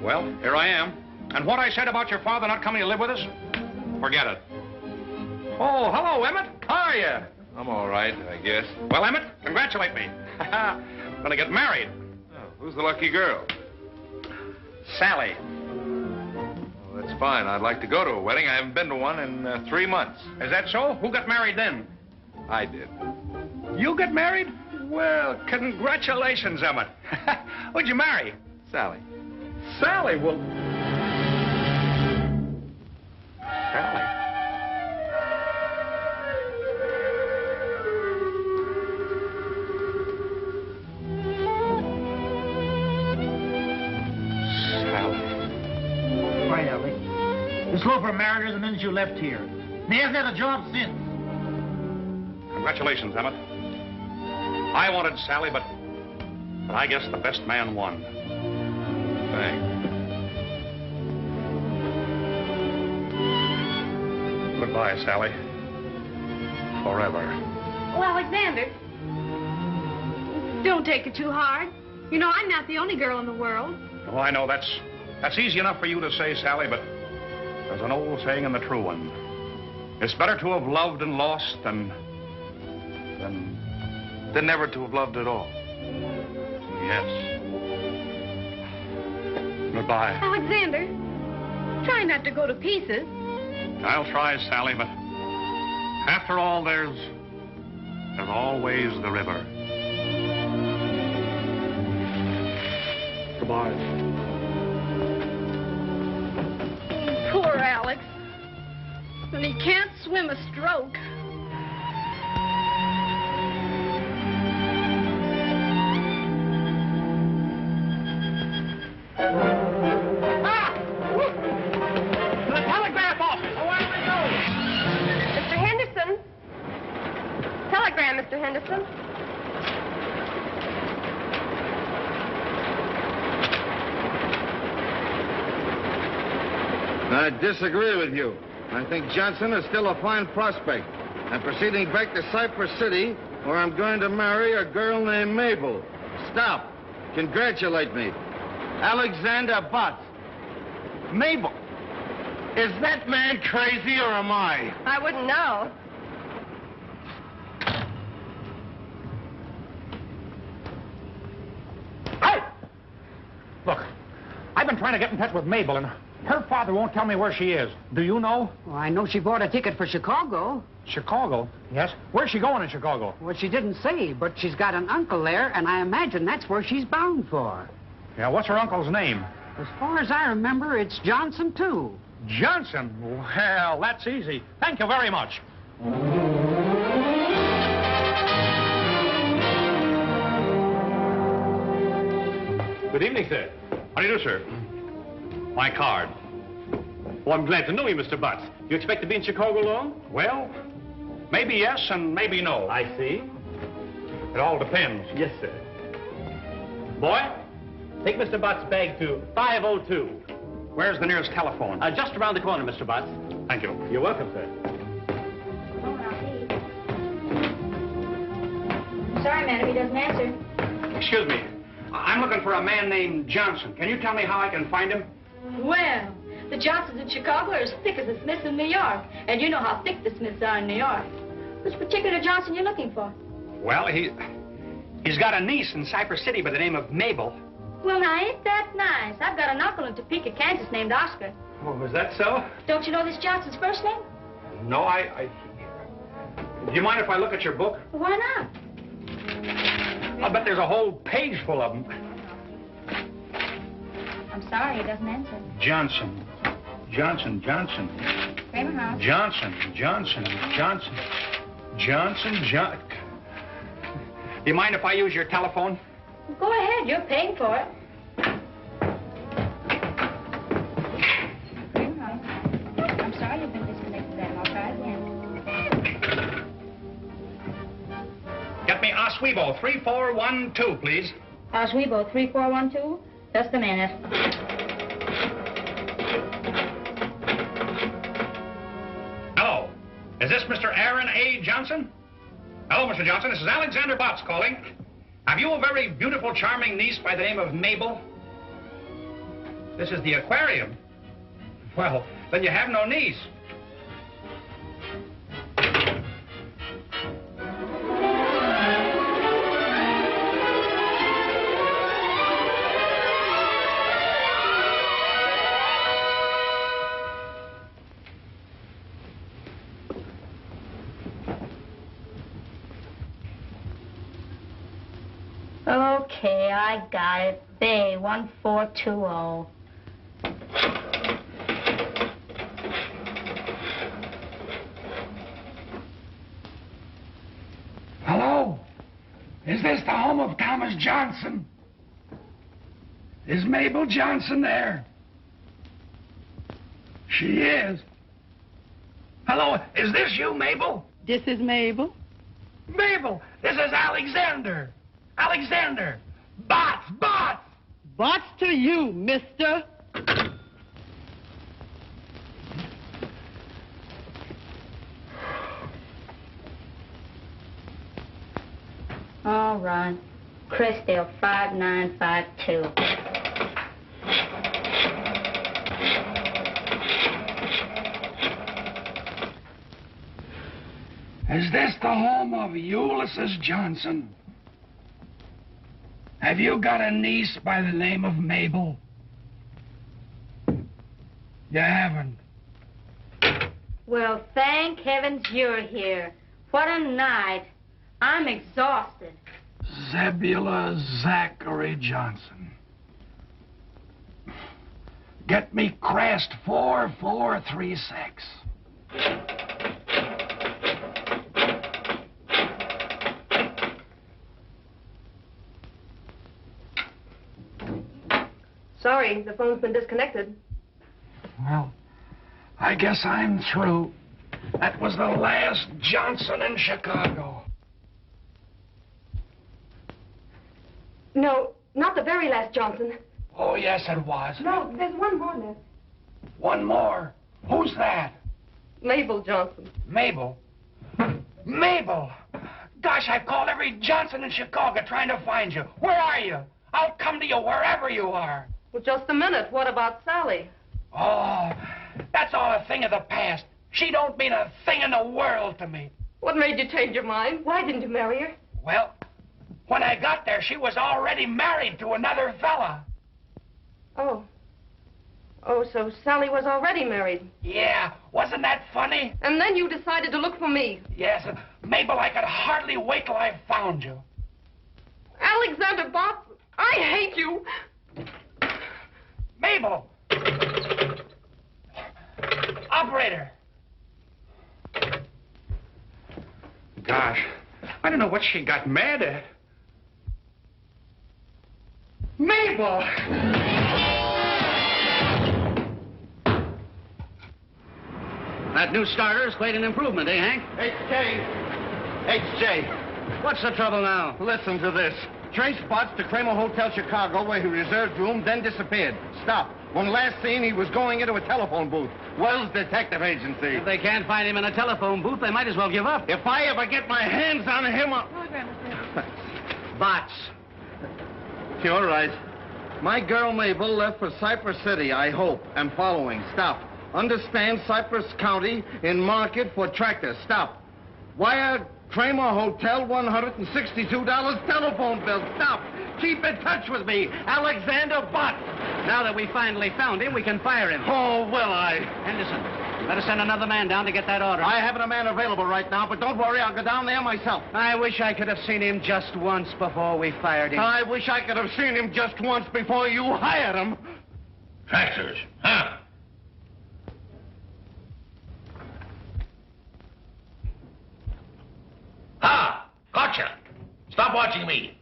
Well, here I am. And what I said about your father not coming to live with us, forget it. Oh, hello, Emmett. How are you? I'm all right, I guess. Well, Emmett, congratulate me. Gonna get married. Oh, who's the lucky girl? Sally. Well, that's fine. I'd like to go to a wedding. I haven't been to one in 3 months. Is that so? Who got married then? I did. You get married? Well, congratulations, Emmett. Who'd you marry? Sally. Sally, well... Sally. Why, Alec? This loafer married her the minute you left here. And he hasn't had a job since. Congratulations, Emmett. I wanted Sally, but I guess the best man won. Thanks. Goodbye, Sally. Forever. Oh, Alexander. Don't take it too hard. You know, I'm not the only girl in the world. Oh, I know. That's easy enough for you to say, Sally, but there's an old saying and the true one. It's better to have loved and lost than never to have loved at all. Yes. Goodbye. Alexander, try not to go to pieces. I'll try, Sally, but after all, there's always the river. Goodbye. Poor Alex. And he can't swim a stroke. telegram, Mr. Henderson. I disagree with you. I think Johnson is still a fine prospect. I'm proceeding back to Cypress City, where I'm going to marry a girl named Mabel. Stop. Congratulate me. Alexander Butts. Mabel. Is that man crazy or am I? I wouldn't know. Hey! Look, I've been trying to get in touch with Mabel, and her father won't tell me where she is. Do you know? Well, I know she bought a ticket for Chicago. Chicago? Yes. Where's she going in Chicago? Well, she didn't say, but she's got an uncle there, and I imagine that's where she's bound for. Yeah, what's her uncle's name? As far as I remember, it's Johnson, too. Johnson? Well, that's easy. Thank you very much. Good evening, sir. How do you do, sir? My card. Well, I'm glad to know you, Mr. Butts. You expect to be in Chicago long? Well, maybe yes and maybe no. I see. It all depends. Yes, sir. Boy, take Mr. Butts' bag to 502. Where's the nearest telephone? Just around the corner, Mr. Butts. Thank you. You're welcome, sir. Sorry, madam, he doesn't answer. Excuse me. I'm looking for a man named Johnson. Can you tell me how I can find him? Well, the Johnsons in Chicago are as thick as the Smiths in New York. And you know how thick the Smiths are in New York. Which particular Johnson you looking for? Well, he's got a niece in Cypress City by the name of Mabel. Well, now, ain't that nice? I've got an uncle in Topeka, Kansas named Oscar. Oh, is that so? Don't you know this Johnson's first name? No, Do you mind if I look at your book? Why not? I'll bet there's a whole page full of them. I'm sorry, he doesn't answer. Johnson. Kramer House. Johnson. Do you mind if I use your telephone? Go ahead, you're paying for it. Kramer House. I'm sorry you've been disconnected then. I'll try again. Get me Oswego 3412, please. Oswego 3412. Just a minute. Hello. Is this Mr. Aaron A. Johnson? Hello, Mr. Johnson. This is Alexander Botts calling. Have you a very beautiful, charming niece by the name of Mabel? This is the aquarium. Well, then you have no niece. Okay, I got it. Bay 1420. Hello? Is this the home of Thomas Johnson? Is Mabel Johnson there? She is. Hello, is this you, Mabel? This is Mabel. Mabel, this is Alexander. Alexander! Bots! Bots to you, mister. All right. Crestdale 5952. Is this the home of Ulysses Johnson? Have you got a niece by the name of Mabel? You haven't. Well, thank heavens you're here. What a night. I'm exhausted. Zebula Zachary Johnson. Get me Crest 4436. Sorry, the phone's been disconnected. Well, I guess I'm through. That was the last Johnson in Chicago. No, not the very last Johnson. Oh, yes, it was. No, there's one more left. One more. Who's that? Mabel Johnson. Mabel? Mabel! Gosh, I've called every Johnson in Chicago trying to find you. Where are you? I'll come to you wherever you are. Well, just a minute. What about Sally? Oh, that's all a thing of the past. She don't mean a thing in the world to me. What made you change your mind? Why didn't you marry her? Well, when I got there, she was already married to another fella. Oh. Oh, so Sally was already married. Yeah, wasn't that funny? And then you decided to look for me. Yes, Mabel, I could hardly wait till I found you. Alexander Bott, I hate you. Mabel! Operator! Gosh, I don't know what she got mad at. Mabel! That new starter's quite an improvement, eh, Hank? H.J. What's the trouble now? Listen to this. Traced spots to Kramer Hotel Chicago where he reserved room, then disappeared. Stop. When last seen, he was going into a telephone booth. Wells Detective Agency. If they can't find him in a telephone booth, they might as well give up. If I ever get my hands on him, I'll... Bots. You're right. My girl Mabel left for Cypress City, I hope. I'm following. Stop. Understand Cypress County in market for tractors. Stop. Wire Kramer Hotel, $162 telephone bill. Stop. Keep in touch with me, Alexander Bott. Now that we finally found him, we can fire him. Oh, will I? Henderson, you better send another man down to get that order. I haven't a man available right now, but don't worry, I'll go down there myself. I wish I could have seen him just once before we fired him. I wish I could have seen him just once before you hired him. Tractors, huh? Ha! Gotcha! Stop watching me.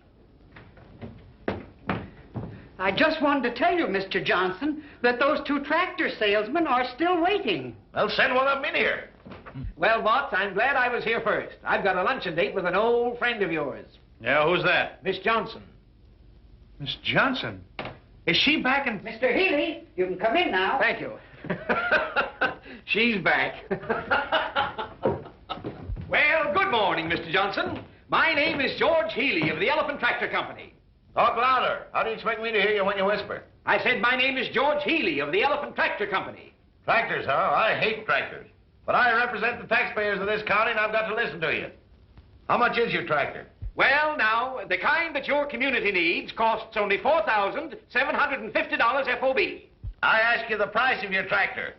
I just wanted to tell you, Mr. Johnson, that those two tractor salesmen are still waiting. Well, send one of them in here. Well, Watts, I'm glad I was here first. I've got a luncheon date with an old friend of yours, Yeah, who's that? Miss Johnson. Miss Johnson. Is she back in... Mr. Healy, you can come in now. Thank you. She's back. Well, good morning, Mr. Johnson. My name is George Healy of the Elephant Tractor Company. Talk louder. How do you expect me to hear you when you whisper? I said my name is George Healy of the Elephant Tractor Company. Tractors, huh? I hate tractors. But I represent the taxpayers of this county, and I've got to listen to you. How much is your tractor? Well, now, the kind that your community needs costs only $4,750 FOB. I ask you the price of your tractor.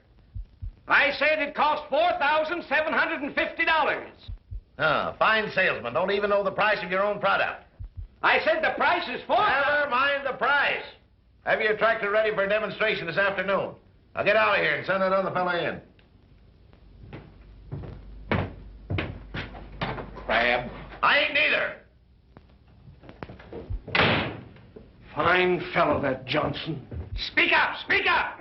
I said it cost $4,750. Fine salesman. Don't even know the price of your own product. I said the price is Never mind the price. Have your tractor ready for a demonstration this afternoon. Now get out of here and send that other fella in. Crab. I ain't neither. Fine fellow, that Johnson. Speak up! Speak up!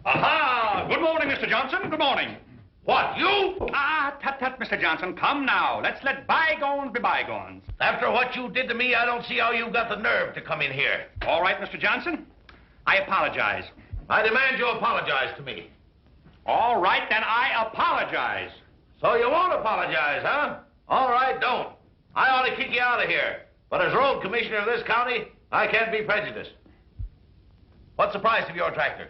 Aha! Good morning, Mr. Johnson. Good morning. What, you? Tut, Mr. Johnson. Come now. Let's let bygones be bygones. After what you did to me, I don't see how you've got the nerve to come in here. All right, Mr. Johnson. I apologize. I demand you apologize to me. All right, then I apologize. So you won't apologize, huh? All right, don't. I ought to kick you out of here. But as road commissioner of this county, I can't be prejudiced. What's the price of your tractor?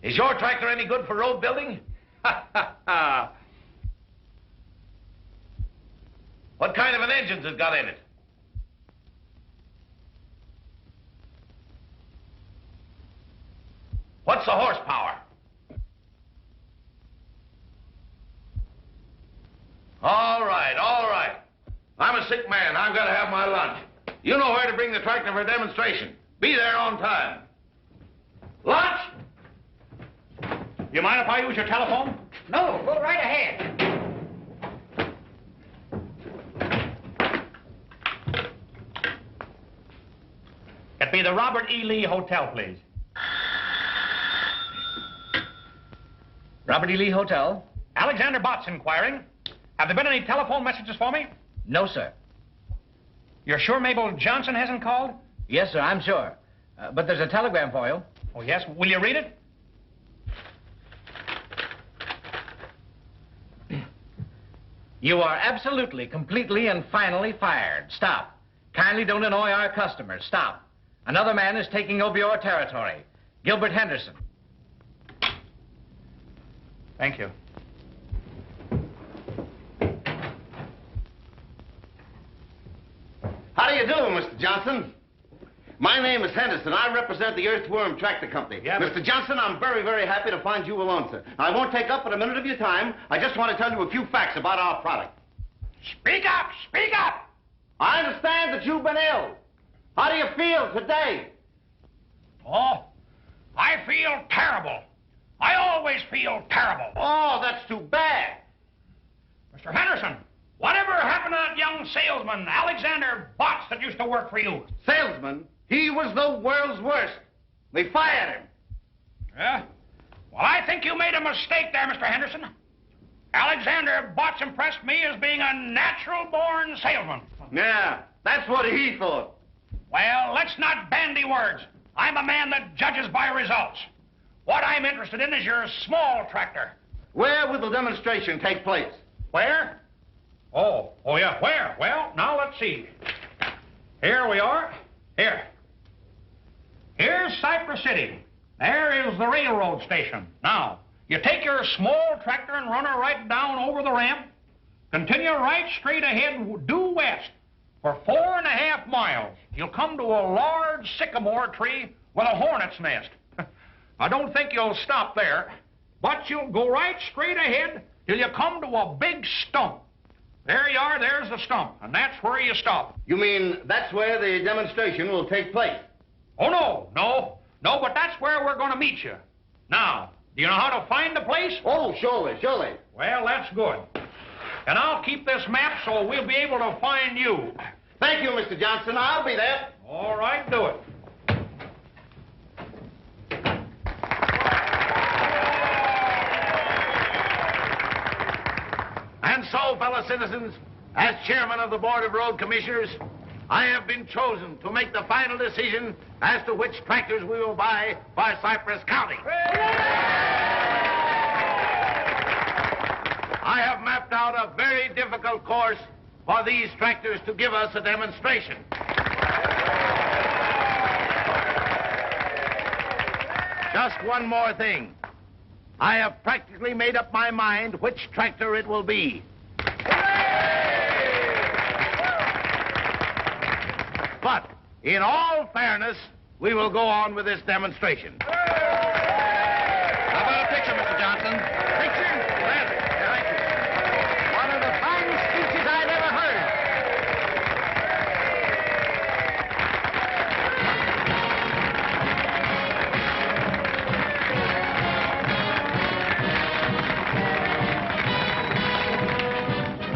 Is your tractor any good for road building? What kind of an engine's it got in it? What's the horsepower? All right, all right. I'm a sick man. I've got to have my lunch. You know where to bring the tractor for a demonstration. Be there on time. Lunch? You mind if I use your telephone? No, go right ahead. Get be the Robert E. Lee Hotel, please. Robert E. Lee Hotel? Alexander Bott's inquiring. Have there been any telephone messages for me? No, sir. You're sure Mabel Johnson hasn't called? Yes, sir, I'm sure. But there's a telegram for you. Oh, yes? Will you read it? You are absolutely, completely, and finally fired. Stop. Kindly don't annoy our customers. Stop. Another man is taking over your territory. Gilbert Henderson. Thank you. How do you do, Mr. Johnson? My name is Henderson. I represent the Earthworm Tractor Company. Yeah, Mr. Johnson, I'm very, very happy to find you alone, sir. Now, I won't take up but a minute of your time. I just want to tell you a few facts about our product. Speak up! Speak up! I understand that you've been ill. How do you feel today? Oh, I feel terrible. I always feel terrible. Oh, that's too bad. Mr. Henderson, whatever happened to that young salesman, Alexander Botts, that used to work for you? Salesman? He was the world's worst. They fired him. Yeah? Well, I think you made a mistake there, Mr. Henderson. Alexander Botts impressed me as being a natural-born salesman. Yeah, that's what he thought. Well, let's not bandy words. I'm a man that judges by results. What I'm interested in is your small tractor. Where will the demonstration take place? Where? Oh, yeah, where? Well, now let's see. Here we are. Here. Here's Cypress City. There is the railroad station. Now, you take your small tractor and run her right down over the ramp. Continue right straight ahead, due west. For 4.5 miles, you'll come to a large sycamore tree with a hornet's nest. I don't think you'll stop there, but you'll go right straight ahead till you come to a big stump. There you are, there's the stump, and that's where you stop. You mean that's where the demonstration will take place? Oh, no, but that's where we're going to meet you. Now, do you know how to find the place? Oh, surely. Well, that's good. And I'll keep this map so we'll be able to find you. Thank you, Mr. Johnson. I'll be there. All right, do it. And so, fellow citizens, as chairman of the Board of Road Commissioners, I have been chosen to make the final decision as to which tractors we will buy for Cypress County. I have mapped out a very difficult course for these tractors to give us a demonstration. Just one more thing. I have practically made up my mind which tractor it will be. But, in all fairness, we will go on with this demonstration. How about a picture, Mr. Johnson? Picture? Granted. Thank you. One of the finest speeches I've ever heard.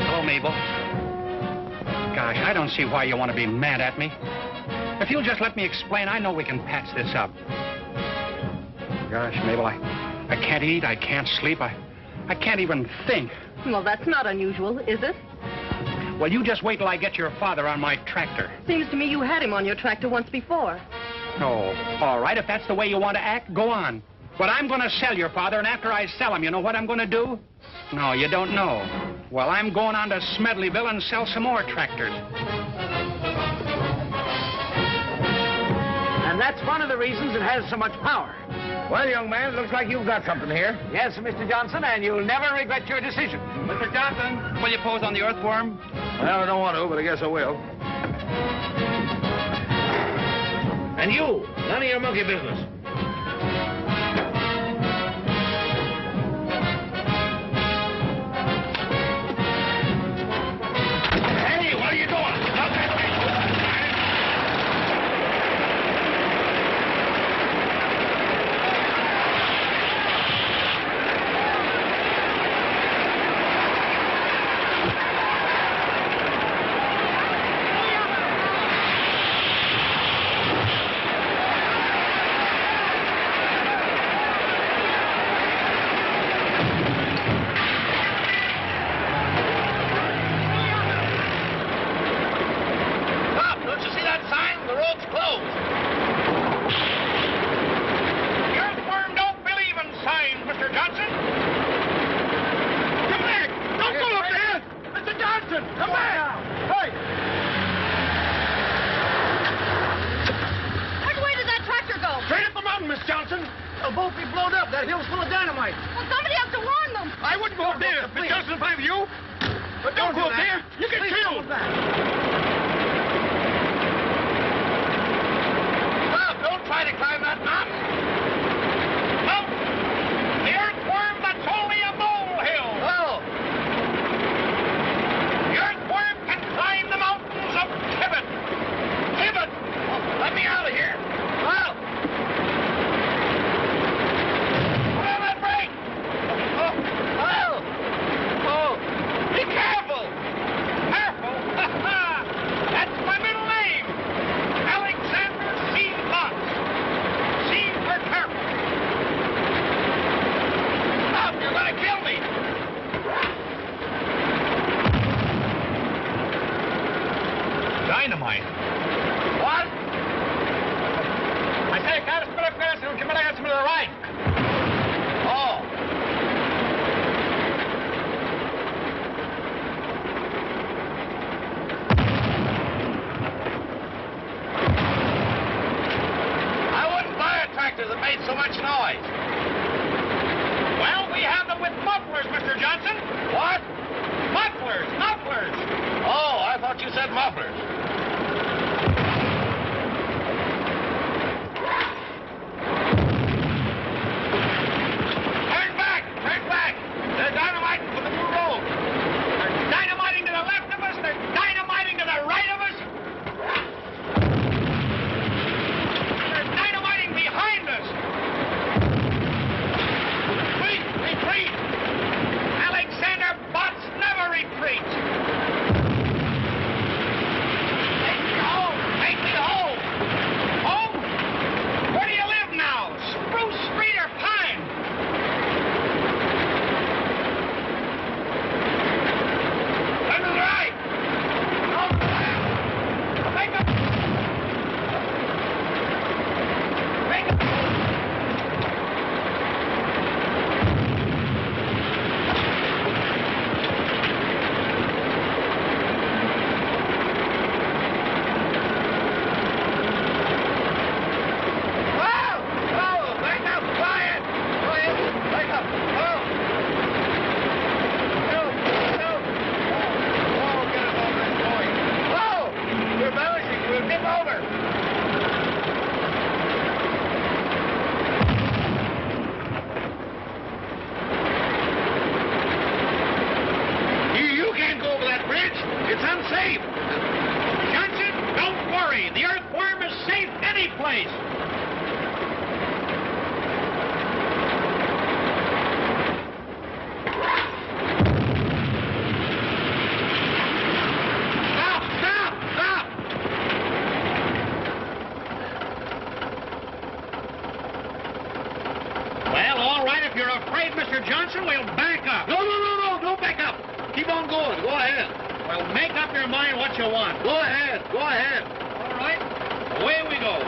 Hello, Mabel. Gosh, I don't see why you want to be mad at me. If you'll just let me explain, I know we can patch this up. Gosh, Mabel, I can't eat, I can't sleep, I can't even think. Well, that's not unusual, is it? Well, you just wait till I get your father on my tractor. Seems to me you had him on your tractor once before. Oh, all right, if that's the way you want to act, go on. But I'm going to sell your father, and after I sell him, you know what I'm going to do? No, you don't know. Well, I'm going on to Smedleyville and sell some more tractors. And that's one of the reasons it has so much power. Well, young man, it looks like you've got something here. Yes, Mr. Johnson, and you'll never regret your decision. Mr. Johnson. Will you pose on the Earthworm? Well, I don't want to, but I guess I will. And you, none of your monkey business. Hey, what are you doing? Stop that thing. dynamite. Well, somebody has to warn them. I wouldn't go up there. If it's just if I were you. But don't go up there. You get killed. Stop! Don't try to climb that mountain. No. The earthworm, that's only a molehill. Oh. The earthworm can climb the mountains of Tibet. Tibet! Oh, let me out of here. Well. Put on that brake! Oh. Well. Oh. Be careful! Careful? That's my middle name. Alexander C. Potts. C for careful. Stop! You're going to kill me! Dynamite. What? I say, can't split up grass and come back to the right. Oh. I wouldn't buy a tractor that made so much noise. Well, we have them with mufflers, Mr. Johnson. What? Mufflers, mufflers. Oh, I thought you said mufflers. Turn back, turn back. They're dynamiting for the new road. They're dynamiting to the left of us. They're dynamiting to the right of us. They're dynamiting behind us. Retreat, retreat. Alexander Potts never retreats. Take me home, take me home. Home? Where do you live now? Spruce Street or Pine? Turn to the right. Over to the left. Make a... Make a... Oh! Oh! Back up! Quiet! Quiet! Back up! Oh! No! No! Oh, get us over this point. Oh! We're balancing. We'll tip over. You can't go over that bridge. It's unsafe. Johnson, don't worry. The earthworm is safe any place. Stop! Stop! Stop! Well, all right. If you're afraid, Mr. Johnson, we'll back up. No, no, no, no. Don't back up. Keep on going. Go ahead. Well, make up your mind what you want. Go ahead. Go ahead. All right. Away we go.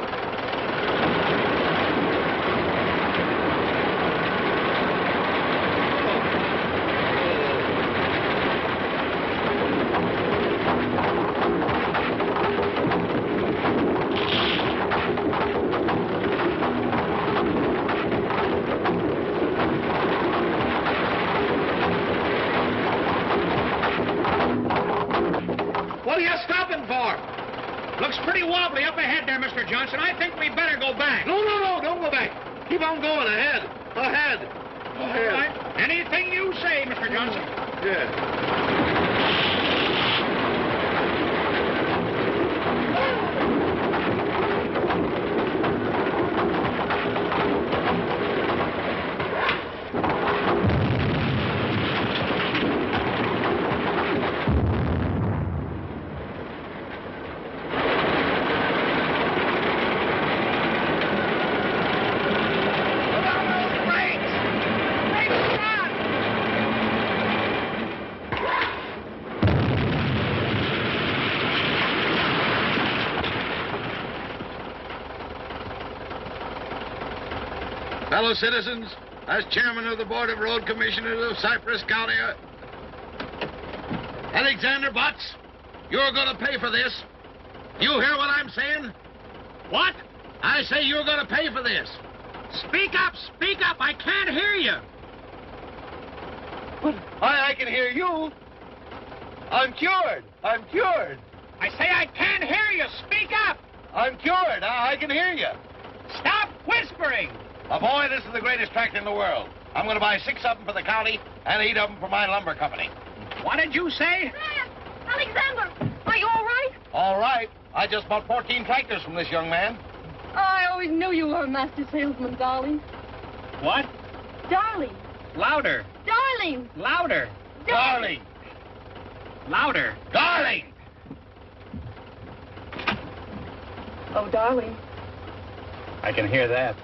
What are you stopping for? Looks pretty wobbly up ahead there, Mr. Johnson. I think we better go back. No, no, no. Don't go back. Keep on going. Ahead. Ahead. All right. Anything you say, Mr. Johnson. Yeah. Put on those brakes. Brakes on. Fellow citizens, as chairman of the Board of Road Commissioners of Cypress County, Alexander Butts, you're going to pay for this. You hear what I'm saying? What? I say you're going to pay for this. Speak up, speak up. I can't hear you. I can hear you. I'm cured. I'm cured. I say I can't hear you. Speak up. I'm cured. I can hear you. Stop whispering. Boy, this is the greatest tractor in the world. I'm going to buy 6 of them for the county and 8 of them for my lumber company. What did you say? Alexander, are you all right? All right. I just bought 14 tractors from this young man. I always knew you were a master salesman, darling. What? Darling. Louder. Darling. Louder. Darling. Louder. Darling. Oh, darling. I can hear that.